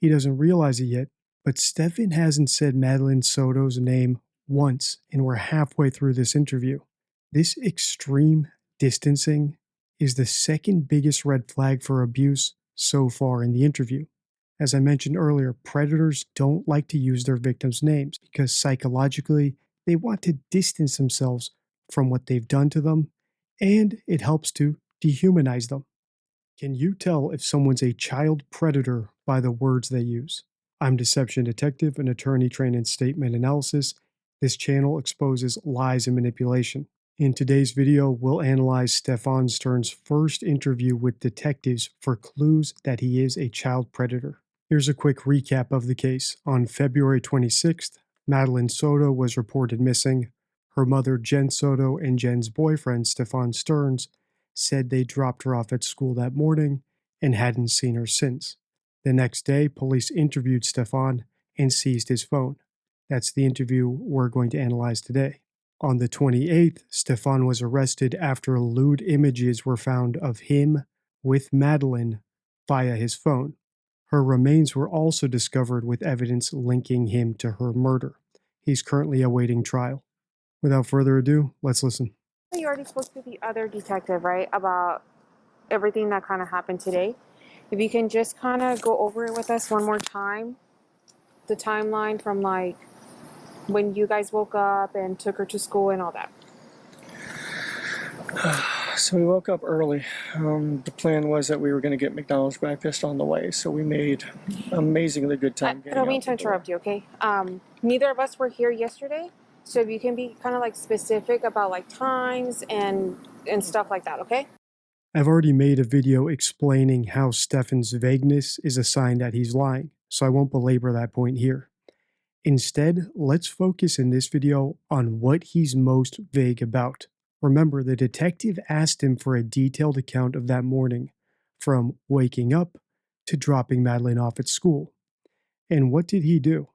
He doesn't realize it yet, but Stephan hasn't said Madeline Soto's name once, and we're halfway through this interview. This extreme distancing is the second biggest red flag for abuse so far in the interview. As I mentioned earlier, predators don't like to use their victims' names because psychologically they want to distance themselves from what they've done to them, and it helps to dehumanize them. Can you tell if someone's a child predator by the words they use? I'm Deception Detective, an attorney trained in statement analysis. This channel exposes lies and manipulation. In today's video, we'll analyze Stephan Sterns' first interview with detectives for clues that he is a child predator. Here's a quick recap of the case. On February 26th, Madeline Soto was reported missing. Her mother, Jen Soto, and Jen's boyfriend, Stephan Sterns, said they dropped her off at school that morning and hadn't seen her since. The next day, police interviewed Stephan and seized his phone. That's the interview we're going to analyze today. On the 28th, Stephan was arrested after lewd images were found of him with Madeline via his phone. Her remains were also discovered with evidence linking him to her murder. He's currently awaiting trial. Without further ado, let's listen. You already spoke to the other detective, right, about everything that kind of happened today. If you can just kind of go over it with us one more time, the timeline from like when you guys woke up and took her to school and all that. So we woke up early. The plan was that we were going to get McDonald's breakfast on the way, so we made amazingly good time. I don't mean to interrupt you, okay? Neither of us were here yesterday, so if you can be kind of like specific about like times and stuff like that, okay? I've already made a video explaining how Stephan's vagueness is a sign that he's lying, so I won't belabor that point here. Instead, let's focus in this video on what he's most vague about. Remember, the detective asked him for a detailed account of that morning, from waking up to dropping Madeline off at school. And what did he do?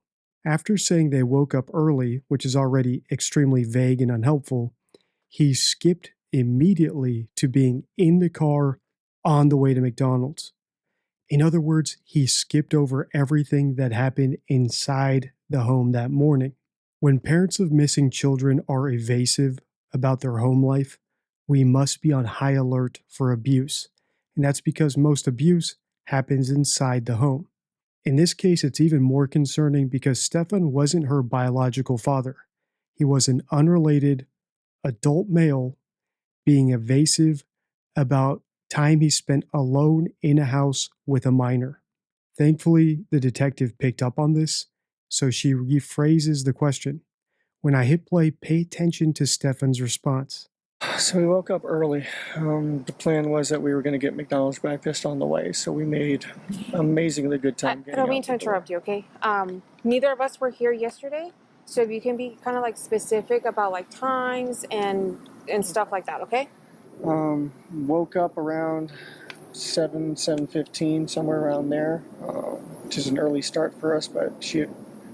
After saying they woke up early, which is already extremely vague and unhelpful, he skipped immediately to being in the car on the way to McDonald's. In other words, he skipped over everything that happened inside the home that morning. When parents of missing children are evasive about their home life, we must be on high alert for abuse. And that's because most abuse happens inside the home. In this case, it's even more concerning because Stephan wasn't her biological father. He was an unrelated adult male being evasive about time he spent alone in a house with a minor. Thankfully, the detective picked up on this, so she rephrases the question. When I hit play, pay attention to Stephan's response. So we woke up early. The plan was that we were going to get McDonald's breakfast on the way, so we made amazingly good time. I don't mean to interrupt you, okay? Neither of us were here yesterday, so if you can be kind of like specific about like times and stuff like that, okay? Woke up around 7:15, somewhere around there, which is an early start for us, but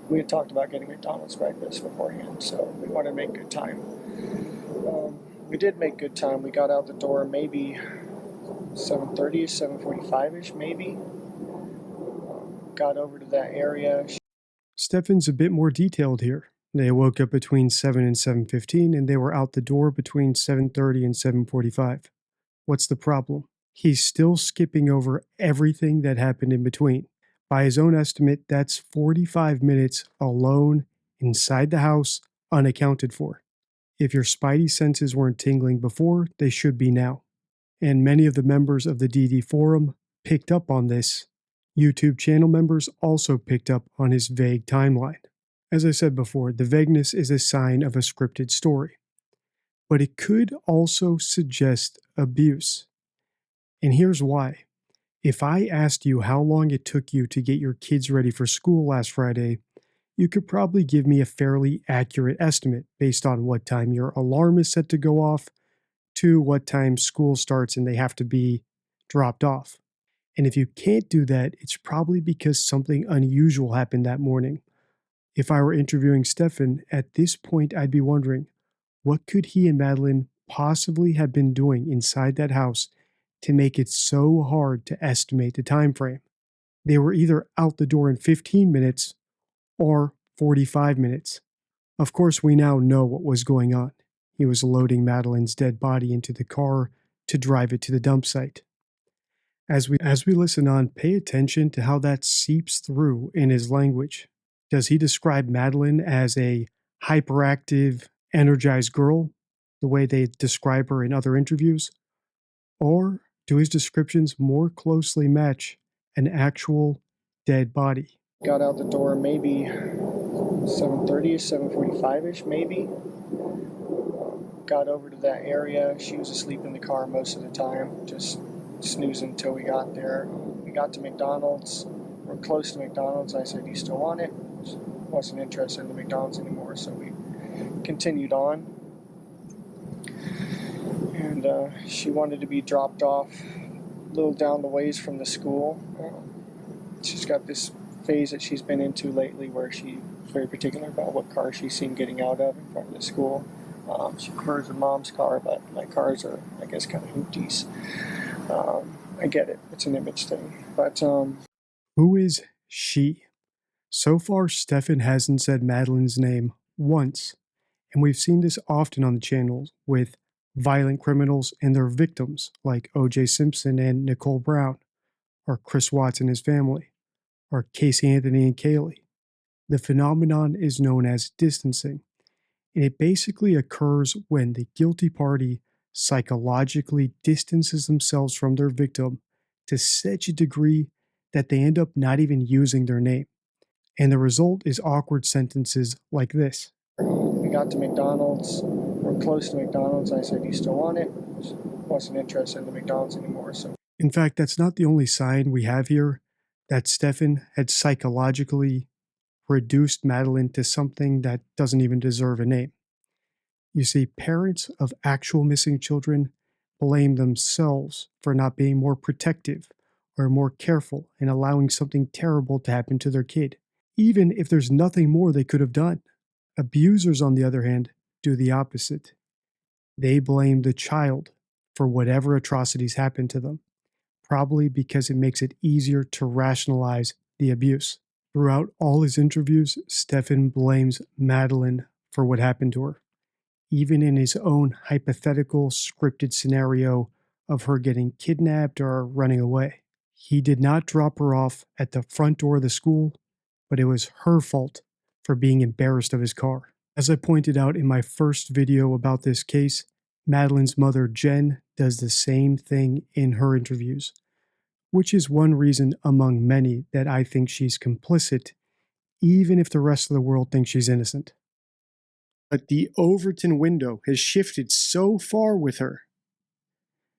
we had talked about getting McDonald's breakfast beforehand, so we wanted to make good time. We did make good time. We got out the door maybe 7:30, 7:45-ish maybe. Got over to that area. Stephan's a bit more detailed here. They woke up between 7 and 7:15 and they were out the door between 7:30 and 7:45. What's the problem? He's still skipping over everything that happened in between. By his own estimate, that's 45 minutes alone inside the house, unaccounted for. If your spidey senses weren't tingling before, they should be now. And many of the members of the DD forum picked up on this. YouTube channel members also picked up on his vague timeline. As I said before, the vagueness is a sign of a scripted story. But it could also suggest abuse. And here's why. If I asked you how long it took you to get your kids ready for school last Friday, you could probably give me a fairly accurate estimate based on what time your alarm is set to go off to what time school starts and they have to be dropped off. And if you can't do that, it's probably because something unusual happened that morning. If I were interviewing Stephan, at this point I'd be wondering, what could he and Madeline possibly have been doing inside that house to make it so hard to estimate the time frame? They were either out the door in 15 minutes or 45 minutes. Of course, we now know what was going on. He was loading Madeline's dead body into the car to drive it to the dump site. As we listen on, pay attention to how that seeps through in his language. Does he describe Madeline as a hyperactive, energized girl, the way they describe her in other interviews? Or do his descriptions more closely match an actual dead body? Got out the door maybe 7:30ish, 7:45ish, maybe. Got over to that area. She was asleep in the car most of the time, just snoozing until we got there. We got to McDonald's. We're close to McDonald's. I said, "Do you still want it?" She wasn't interested in the McDonald's anymore, so we continued on. And she wanted to be dropped off a little down the ways from the school. She's got this phase that she's been into lately where she's very particular about what car she's seen getting out of in front of the school. She prefers her mom's car, but my cars are, I guess, kind of hooties. I get it. It's an image thing. But Who is she? So far, Stephan hasn't said Madeline's name once, and we've seen this often on the channel with violent criminals and their victims like O.J. Simpson and Nicole Brown, or Chris Watts and his family, or Casey Anthony and Kaylee. The phenomenon is known as distancing, and it basically occurs when the guilty party psychologically distances themselves from their victim to such a degree that they end up not even using their name. And the result is awkward sentences like this. We got to McDonald's. We're close to McDonald's. I said, "Do you still want it?" She wasn't interested in the McDonald's anymore, so. In fact, that's not the only sign we have here that Stephan had psychologically reduced Madeline to something that doesn't even deserve a name. You see, parents of actual missing children blame themselves for not being more protective or more careful in allowing something terrible to happen to their kid, even if there's nothing more they could have done. Abusers, on the other hand, do the opposite. They blame the child for whatever atrocities happen to them, probably because it makes it easier to rationalize the abuse. Throughout all his interviews, Stephan blames Madeline for what happened to her, even in his own hypothetical scripted scenario of her getting kidnapped or running away. He did not drop her off at the front door of the school, but it was her fault for being embarrassed of his car. As I pointed out in my first video about this case, Madeline's mother, Jen, does the same thing in her interviews, which is one reason among many that I think she's complicit, even if the rest of the world thinks she's innocent. But the Overton window has shifted so far with her.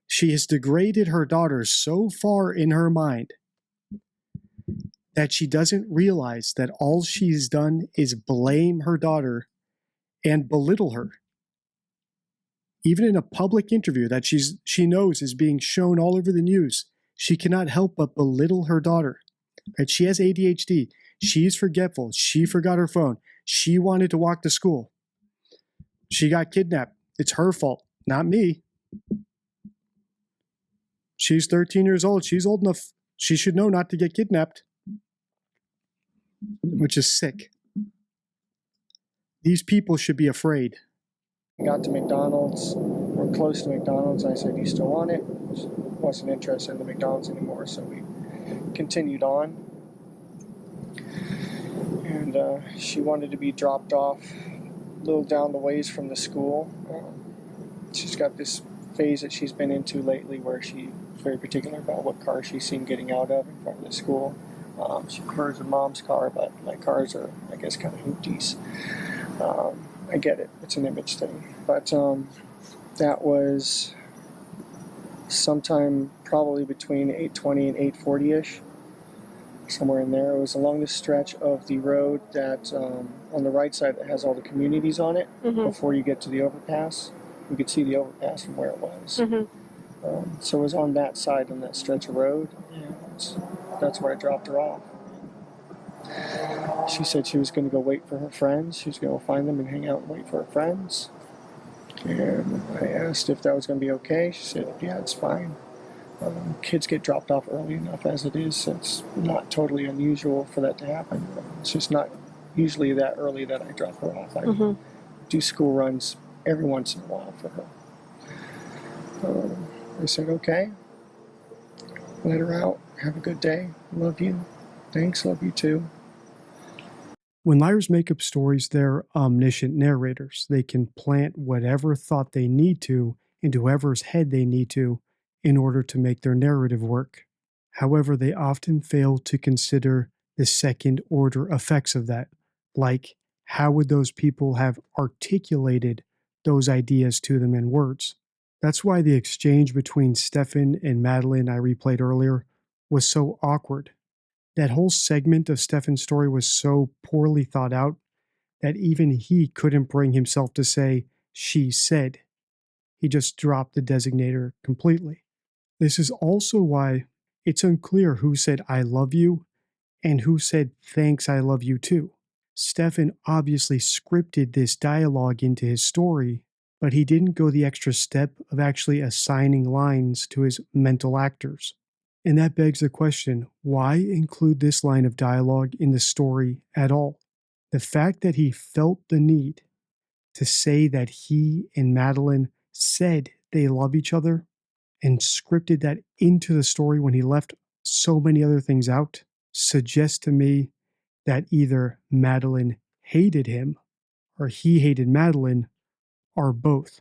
She has degraded her daughter so far in her mind that she doesn't realize that all she's done is blame her daughter and belittle her. Even in a public interview that she knows is being shown all over the news, she cannot help but belittle her daughter. Right? She has ADHD. She's forgetful. She forgot her phone. She wanted to walk to school. She got kidnapped. It's her fault, not me. She's 13 years old. She's old enough. She should know not to get kidnapped, which is sick. These people should be afraid. We got to McDonald's. We're close to McDonald's. I said, "Do you still want it?" She wasn't interested in the McDonald's anymore, so we continued on. And she wanted to be dropped off a little down the ways from the school. She's got this phase that she's been into lately where she's very particular about what car she's seen getting out of in front of the school. She prefers her mom's car, but my cars are, I guess, kind of hooties. I get it. It's an image thing. But that was sometime probably between 8:20 and 8:40ish, somewhere in there. It was along the stretch of the road that on the right side that has all the communities on it. Before you get to the overpass. You could see the overpass from where it was. So it was on that side, on that stretch of road, and that's where I dropped her off. She said she was going to go wait for her friends. She was going to go find them and hang out and wait for her friends. And I asked if that was going to be okay. She said, "Yeah, it's fine." Kids get dropped off early enough as it is, so it's not totally unusual for that to happen. It's just not usually that early that I drop her off. I do school runs every once in a while for her. I said, okay, let her out. Have a good day. Love you. Thanks. Love you too. When liars make up stories, they're omniscient narrators. They can plant whatever thought they need to into whoever's head they need to in order to make their narrative work. However, they often fail to consider the second order effects of that, like how would those people have articulated those ideas to them in words? That's why the exchange between Stefan and Madeline I replayed earlier was so awkward. That whole segment of Stefan's story was so poorly thought out that even he couldn't bring himself to say, she said. He just dropped the designator completely. This is also why it's unclear who said, I love you, and who said, thanks, I love you too. Stefan obviously scripted this dialogue into his story, but he didn't go the extra step of actually assigning lines to his mental actors. And that begs the question, why include this line of dialogue in the story at all? The fact that he felt the need to say that he and Madeline said they love each other and scripted that into the story when he left so many other things out suggests to me that either Madeline hated him or he hated Madeline or both.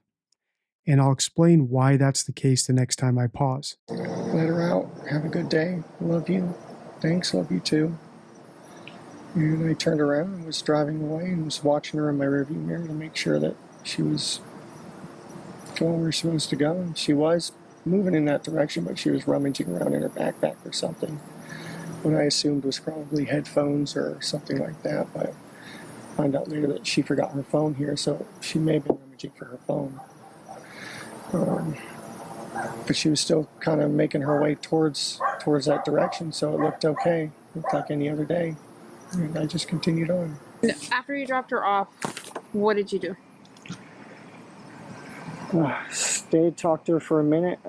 And I'll explain why that's the case the next time I pause. Let her out. Have a good day. Love you. Thanks. Love you too. And I turned around and was driving away and was watching her in my rearview mirror to make sure that she was going where we were supposed to go. And she was moving in that direction, but she was rummaging around in her backpack or something. What I assumed was probably headphones or something like that, but I found out later that she forgot her phone here, so she may have been rummaging for her phone. But she was still kind of making her way towards that direction, so it looked okay. It looked like any other day. And I just continued on. After you dropped her off, what did you do? Stayed, talked to her for a minute,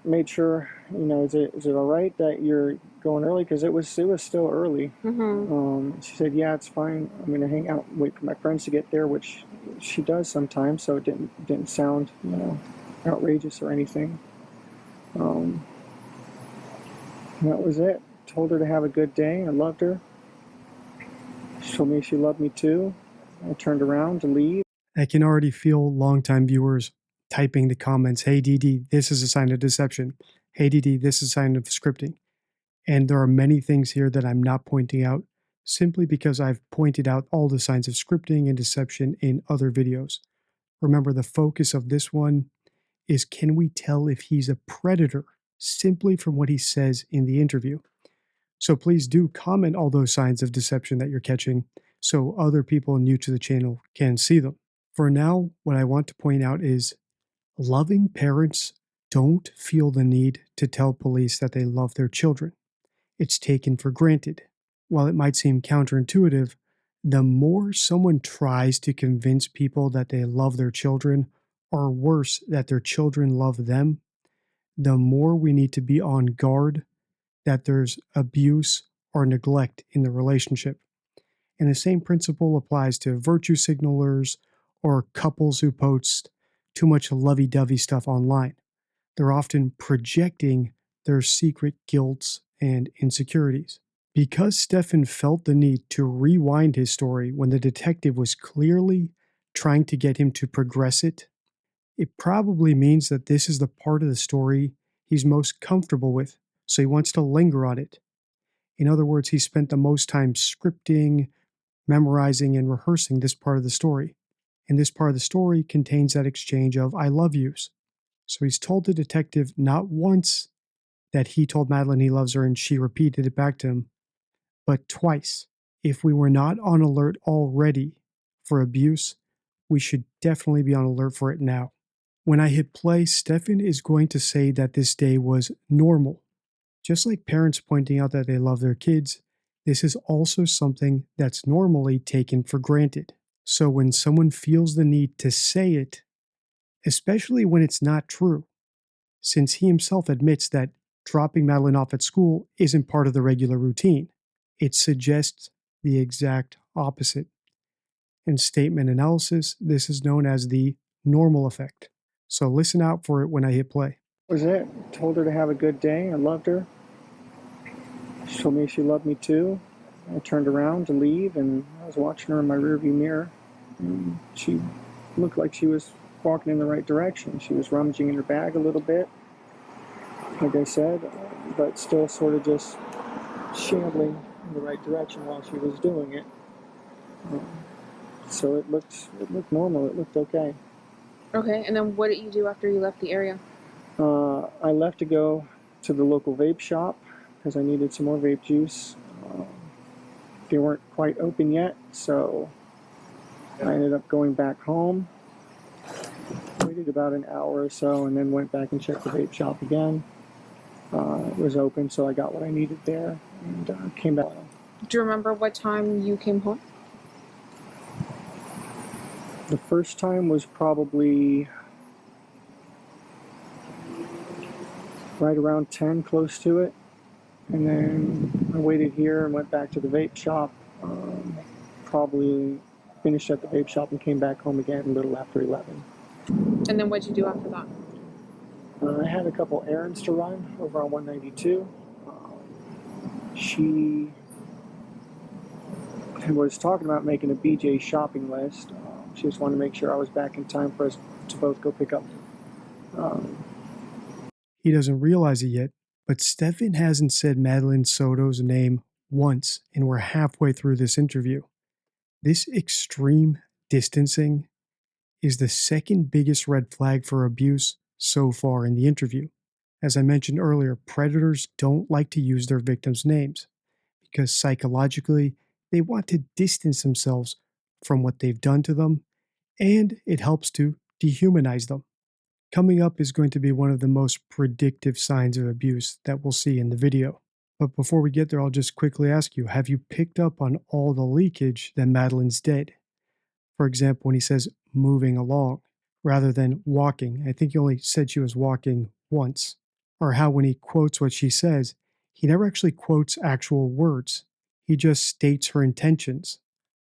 made sure, is it all right that you're going early? Because it was still early. She said, yeah, it's fine. I'm going to hang out and wait for my friends to get there, which she does sometimes, so it didn't sound, outrageous or anything. That was it. Told her to have a good day. I loved her. She told me she loved me too. I turned around to leave. I can already feel longtime viewers typing the comments, hey DD, this is a sign of deception. Hey DD, this is a sign of scripting. And there are many things here that I'm not pointing out simply because I've pointed out all the signs of scripting and deception in other videos. Remember, the focus of this one is, can we tell if he's a predator simply from what he says in the interview? So please do comment all those signs of deception that you're catching so other people new to the channel can see them. For now, what I want to point out is loving parents don't feel the need to tell police that they love their children. It's taken for granted. While it might seem counterintuitive, the more someone tries to convince people that they love their children, or worse, that their children love them, the more we need to be on guard that there's abuse or neglect in the relationship. And the same principle applies to virtue signalers or couples who post too much lovey dovey stuff online. They're often projecting their secret guilts and insecurities. Because Stefan felt the need to rewind his story when the detective was clearly trying to get him to progress it, it probably means that this is the part of the story he's most comfortable with, so he wants to linger on it. In other words, he spent the most time scripting, memorizing, and rehearsing this part of the story. And this part of the story contains that exchange of I love yous. So he's told the detective not once that he told Madeline he loves her and she repeated it back to him, but twice. If we were not on alert already for abuse, we should definitely be on alert for it now. When I hit play, Stefan is going to say that this day was normal. Just like parents pointing out that they love their kids, this is also something that's normally taken for granted. So when someone feels the need to say it, especially when it's not true, since he himself admits that dropping Madeline off at school isn't part of the regular routine. It suggests the exact opposite. In statement analysis, this is known as the normal effect. So listen out for it when I hit play. Was it? Told her to have a good day. I loved her. She told me she loved me too. I turned around to leave, and I was watching her in my rearview mirror. And she looked like she was walking in the right direction. She was rummaging in her bag a little bit, like I said, but still sort of just shambling in the right direction while she was doing it. So it looked normal. It looked okay. Okay, and then what did you do after you left the area? I left to go to the local vape shop because I needed some more vape juice. They weren't quite open yet, so I ended up going back home. Waited about an hour or so, and then went back and checked the vape shop again. It was open, so I got what I needed there, and came back. Do you remember what time you came home? The first time was probably right around 10, close to it. And then I waited here and went back to the vape shop. Probably finished at the vape shop and came back home again a little after 11. And then what'd you do after that? I had a couple errands to run over on 192. She was talking about making a BJ shopping list. She just wanted to make sure I was back in time for us to both go pick up. He doesn't realize it yet, but Stephan hasn't said Madeline Soto's name once, and we're halfway through this interview. This extreme distancing is the second biggest red flag for abuse so far in the interview. As I mentioned earlier, predators don't like to use their victims' names because psychologically they want to distance themselves from what they've done to them, and it helps to dehumanize them. Coming up is going to be one of the most predictive signs of abuse that we'll see in the video. But before we get there, I'll just quickly ask you, have you picked up on all the leakage that Madeline's did? For example, when he says moving along rather than walking, I think he only said she was walking once. Or how when he quotes what she says, he never actually quotes actual words. He just states her intentions,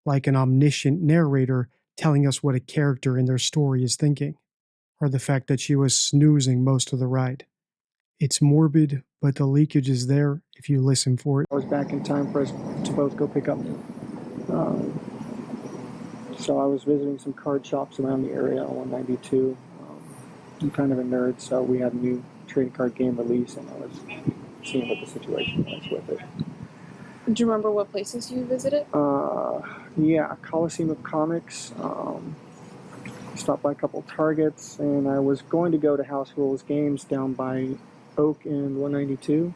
like an omniscient narrator telling us what a character in their story is thinking, or the fact that she was snoozing most of the ride. It's morbid, but the leakage is there if you listen for it. I was back in time for us to both go pick up. So I was visiting some card shops around the area on 192. I'm kind of a nerd, so we had a new trading card game release, and I was seeing what the situation was with it. Do you remember what places you visited? Yeah, Coliseum of Comics. Stopped by a couple Targets, and I was going to go to House Rules Games down by Oak and 192,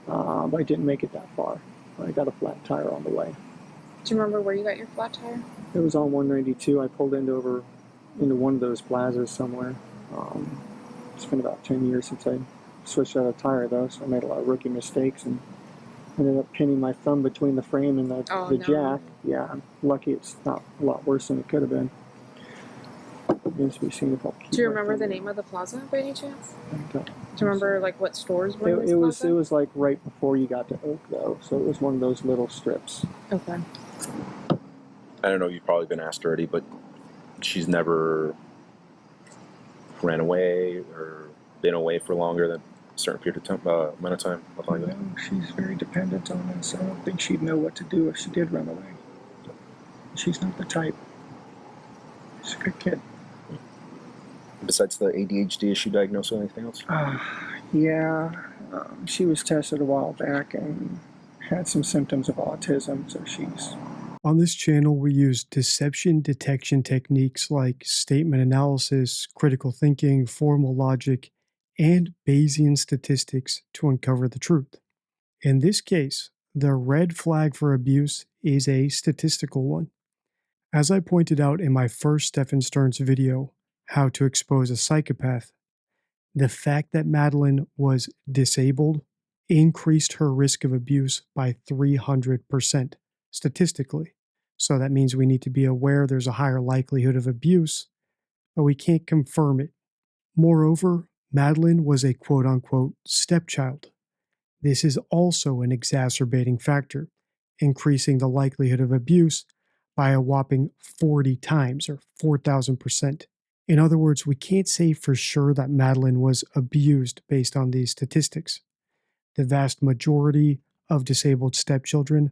but I didn't make it that far. I got a flat tire on the way. Do you remember where you got your flat tire? It was on 192. I pulled into one of those plazas somewhere. It's been about 10 years since I switched out a tire, though, so I made a lot of rookie mistakes and ended up pinning my thumb between the frame and the jack. Yeah, I'm lucky it's not a lot worse than it could have been. Do you remember the name of the plaza by any chance? Do you remember like what stores were in this plaza? It was like right before you got to Oak, though, so it was one of those little strips. Okay. I don't know, you've probably been asked already, but she's never ran away or been away for longer than a certain period of time, amount of time. Nothing like that. No, she's very dependent on us. I don't think she'd know what to do if she did run away. She's not the type. She's a good kid. Besides the ADHD issue diagnosed with anything else? Yeah, she was tested a while back and had some symptoms of autism, so she's... On this channel, we use deception detection techniques like statement analysis, critical thinking, formal logic, and Bayesian statistics to uncover the truth. In this case, the red flag for abuse is a statistical one. As I pointed out in my first Stephan Sterns video, How to Expose a Psychopath, the fact that Madeline was disabled increased her risk of abuse by 300% statistically. So that means we need to be aware there's a higher likelihood of abuse, but we can't confirm it. Moreover, Madeline was a quote-unquote stepchild. This is also an exacerbating factor, increasing the likelihood of abuse by a whopping 40 times or 4,000%. In other words, we can't say for sure that Madeline was abused based on these statistics. The vast majority of disabled stepchildren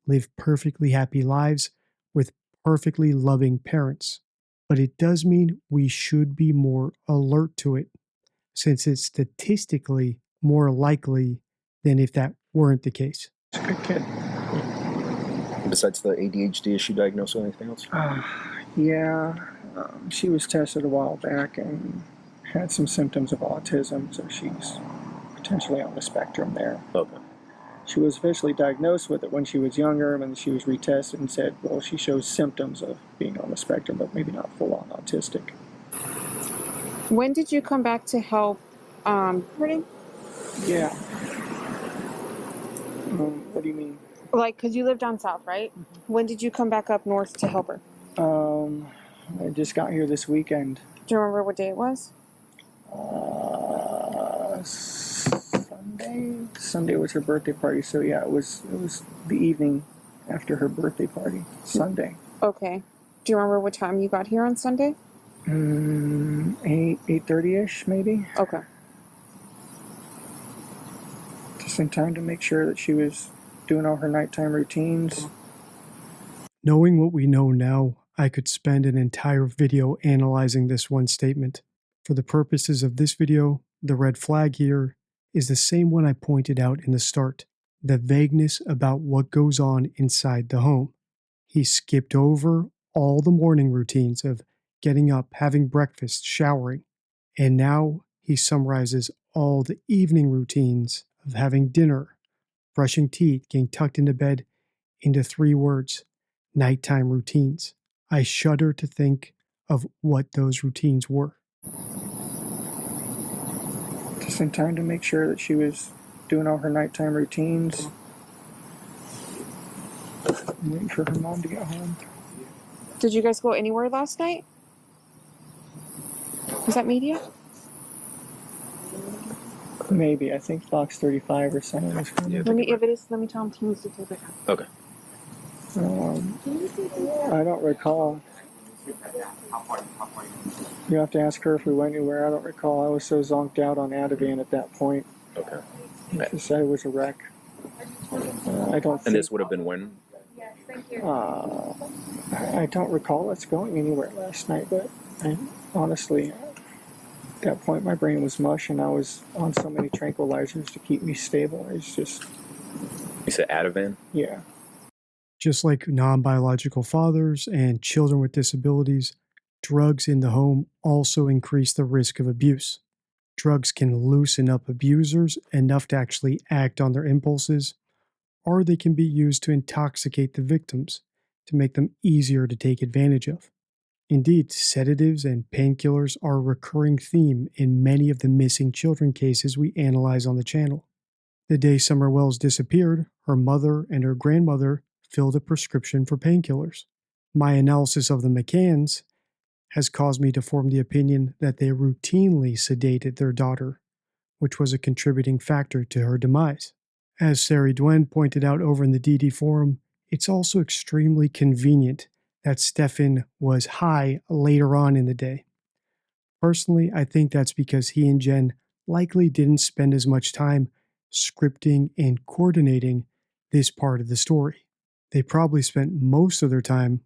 live perfectly happy lives with perfectly loving parents. But it does mean we should be more alert to it, since it's statistically more likely than if that weren't the case. Good kid. Besides the ADHD, is she diagnosed with anything else? Yeah, she was tested a while back and had some symptoms of autism, so she's potentially on the spectrum there. Okay. She was officially diagnosed with it when she was younger, and she was retested and said, well, she shows symptoms of being on the spectrum, but maybe not full-on autistic. When did you come back to help Brittany? Yeah. What do you mean? Like, because you lived down south, right? When did you come back up north to help her? I just got here this weekend. Do you remember what day it was? Sunday. Sunday was her birthday party, so yeah, it was the evening after her birthday party. Sunday. Okay. Do you remember what time you got here on Sunday? 8:30ish maybe. Okay. Just in time to make sure that she was doing all her nighttime routines. Knowing what we know now, I could spend an entire video analyzing this one statement. For the purposes of this video, the red flag here is the same one I pointed out in the start, the vagueness about what goes on inside the home. He skipped over all the morning routines of getting up, having breakfast, showering, and now he summarizes all the evening routines of having dinner, brushing teeth, getting tucked into bed into 3 words: nighttime routines. I shudder to think of what those routines were. Just in time to make sure that she was doing all her nighttime routines. I'm waiting for her mom to get home. Did you guys go anywhere last night? Was that media? Maybe. I think Fox 35 or something was coming. Yeah. If it is, let me tell him he needs to take it. Okay. I don't recall. You have to ask her if we went anywhere. I don't recall. I was so zonked out on Ativan at that point. Okay. Because I was a wreck. I don't think. And this would have been when? I don't recall us going anywhere last night, but honestly, at that point my brain was mush and I was on so many tranquilizers to keep me stable. It's just... You said Ativan? Yeah. Just like non-biological fathers and children with disabilities, drugs in the home also increase the risk of abuse. Drugs can loosen up abusers enough to actually act on their impulses, or they can be used to intoxicate the victims to make them easier to take advantage of. Indeed, sedatives and painkillers are a recurring theme in many of the missing children cases we analyze on the channel. The day Summer Wells disappeared, her mother and her grandmother filled a prescription for painkillers. My analysis of the McCanns has caused me to form the opinion that they routinely sedated their daughter, which was a contributing factor to her demise. As Sari Dwen pointed out over in the DD forum, it's also extremely convenient that Stephan was high later on in the day. Personally, I think that's because he and Jen likely didn't spend as much time scripting and coordinating this part of the story. They probably spent most of their time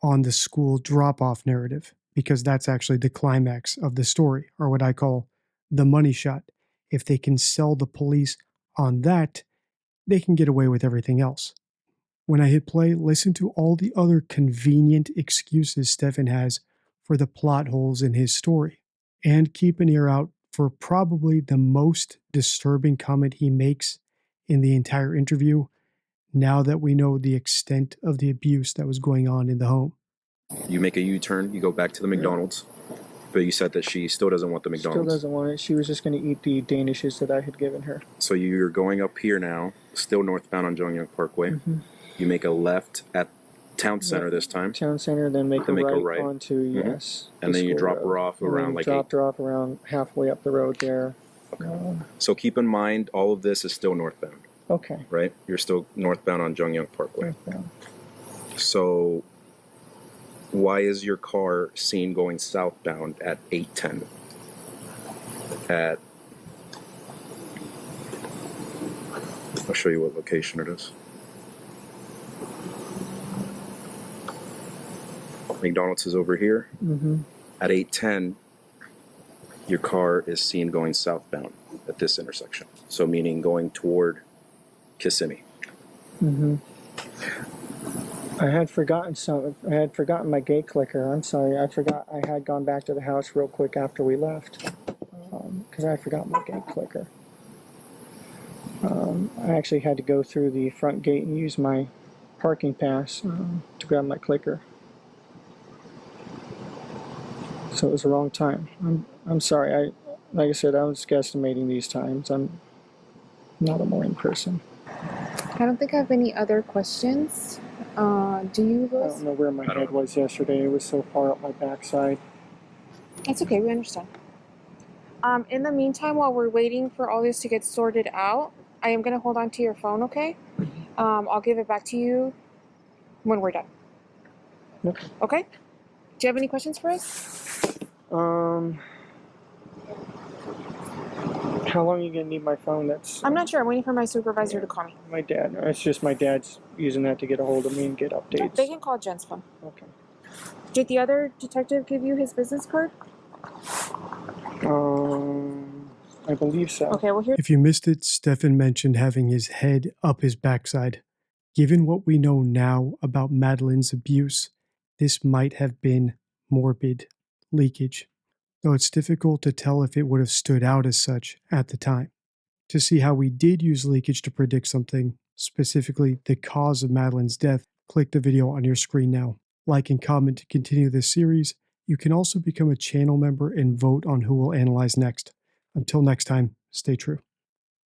on the school drop-off narrative, because that's actually the climax of the story, or what I call the money shot. If they can sell the police on that, they can get away with everything else. When I hit play, listen to all the other convenient excuses Stephan has for the plot holes in his story, and keep an ear out for probably the most disturbing comment he makes in the entire interview, now that we know the extent of the abuse that was going on in the home. You make a U-turn, you go back to the McDonald's, but you said that she still doesn't want the McDonald's. Still doesn't want it. She was just going to eat the Danishes that I had given her. So you're going up here now, still northbound on Jong Parkway. Mm-hmm. You make a left at Town center this time. Town center, then make, Then a, make a right right. onto, yes. And the then you school drop road. her off And around then like dropped her off around halfway up the road there. Okay. So keep in mind, all of this is still northbound, Okay. right? You're still northbound on Jungyang Parkway. Northbound. So why is your car seen going southbound at 8:10? I'll show you what location it is. McDonald's is over here. Mm-hmm. At 8:10, your car is seen going southbound at this intersection. So meaning going toward Kissimmee. Mm-hmm. I had forgotten my gate clicker. I'm sorry. I forgot. I had gone back to the house real quick after we left because I forgot my gate clicker. I actually had to go through the front gate and use my parking pass to grab my clicker. So it was the wrong time. I'm sorry. Like I said, I was guesstimating these times. I'm not a morning person. I don't think I have any other questions. Do you, Louis? I don't know where my head was yesterday. It was so far up my backside. That's okay, we understand. In the meantime, while we're waiting for all this to get sorted out, I am going to hold on to your phone, okay? I'll give it back to you when we're done. Okay. Okay? Do you have any questions for us? How long are you gonna need my phone? I'm not sure. I'm waiting for my supervisor to call me. My dad. It's just my dad's using that to get a hold of me and get updates. They can call Jen's phone. Okay. Did the other detective give you his business card? I believe so. Okay, well here. If you missed it, Stephan mentioned having his head up his backside. Given what we know now about Madeline's abuse, this might have been morbid leakage, though it's difficult to tell if it would have stood out as such at the time. To see how we did use leakage to predict something, specifically the cause of Madeline's death, click the video on your screen now. Like and comment to continue this series. You can also become a channel member and vote on who we'll analyze next. Until next time, stay true.